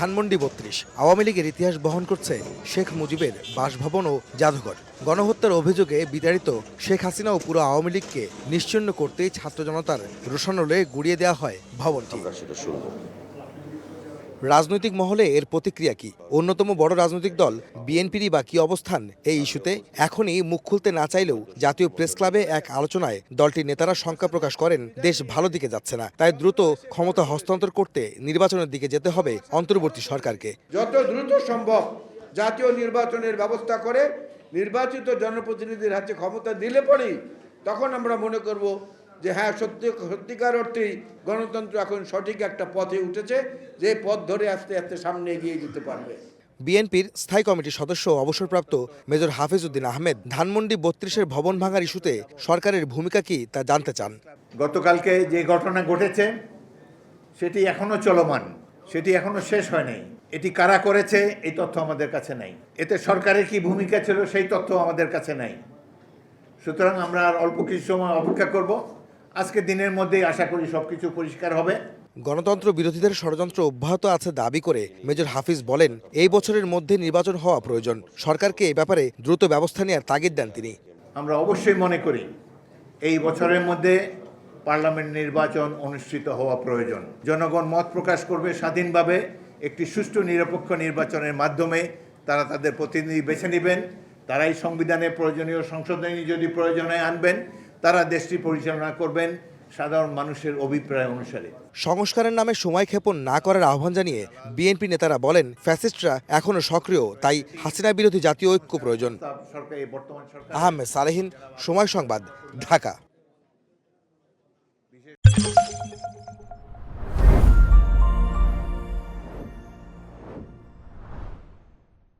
ধানমন্ডি ৩২ আওয়ামী লীগের ইতিহাস বহন করছে শেখ মুজিবের বাসভবন ও জাদুঘর। গণহত্যার অভিযোগে বিতাড়িত শেখ হাসিনা ও পুরো আওয়ামী লীগকে নিশ্চিহ্ন করতেই ছাত্র জনতার রোষানলে গুড়িয়ে দেওয়া হয় ভবনটি। রাজনৈতিক মহলে এর প্রতিক্রিয়া কি? অন্যতম বড় রাজনৈতিক দল বিএনপিরই বা কি অবস্থান এই ইস্যুতে? এখনই মুখ খুলতে না চাইলেও জাতীয় প্রেস ক্লাবে এক আলোচনায় দলটির নেতারা শঙ্কা প্রকাশ করেন, দেশ ভালো দিকে যাচ্ছে না, তাই দ্রুত ক্ষমতা হস্তান্তর করতে নির্বাচনের দিকে যেতে হবে অন্তর্বর্তী সরকারকে। যত দ্রুত সম্ভব জাতীয় নির্বাচনের ব্যবস্থা করে নির্বাচিত জনপ্রতিনিধির হাতে ক্ষমতা দিলে পরেই তখন আমরা মনে করব যে হ্যাঁ, সত্যিকার অর্থেই গণতন্ত্র এখন সঠিক একটা পথে উঠেছে, যে পথ ধরে আস্তে আস্তে সামনে এগিয়ে যেতে পারবে। বিএনপির স্থায়ী কমিটির সদস্য অবসরপ্রাপ্ত মেজর হাফিজ উদ্দিন আহমেদ ধানমন্ডি ৩২-এর ভবন ভাঙার ইস্যুতে সরকারের ভূমিকা কি তা জানতে চান। গতকালকে যে ঘটনা ঘটেছে সেটি এখনো চলমান, সেটি এখনো শেষ হয় নাই। এটি কারা করেছে এই তথ্য আমাদের কাছে নাই। এতে সরকারের কি ভূমিকা ছিল সেই তথ্য আমাদের কাছে নাই। সুতরাং আমরা আর অল্প কিছু সময় অপেক্ষা করব। আজকে দিনের মধ্যেই আশা করি সবকিছু পরিষ্কার হবে। গণতন্ত্র বিরোধীদের ষড়যন্ত্র অব্যাহত আছে দাবি করে মেজর হাফিজ বলেন, এই বছরের মধ্যে নির্বাচন হওয়া প্রয়োজন। সরকারকে এ ব্যাপারে দ্রুত ব্যবস্থা নেওয়ার তাগিদ দেন তিনি। আমরা অবশ্যই মনে করি এই বছরের মধ্যে পার্লামেন্ট নির্বাচন অনুষ্ঠিত হওয়া প্রয়োজন। জনগণ মত প্রকাশ করবে স্বাধীনভাবে। একটি সুষ্ঠু নিরপেক্ষ নির্বাচনের মাধ্যমে তারা তাদের প্রতিনিধি বেছে নেবেন। তারাই সংবিধানে প্রয়োজনীয় সংশোধনী যদি প্রয়োজনে আনবেন, তারা দেশটি পরিচালনা করবেন সাধারণ মানুষের অভিপ্রায় অনুসারে। সংস্কারের নামে সময় ক্ষেপণ না করার আহ্বান জানিয়ে বিএনপি নেতারা বলেন, ফ্যাসিস্টরা এখনো সক্রিয়, তাই হাসিনা বিরোধী জাতীয় ঐক্য প্রয়োজন। আহমেদ সালেহীন, সময় সংবাদ, ঢাকা।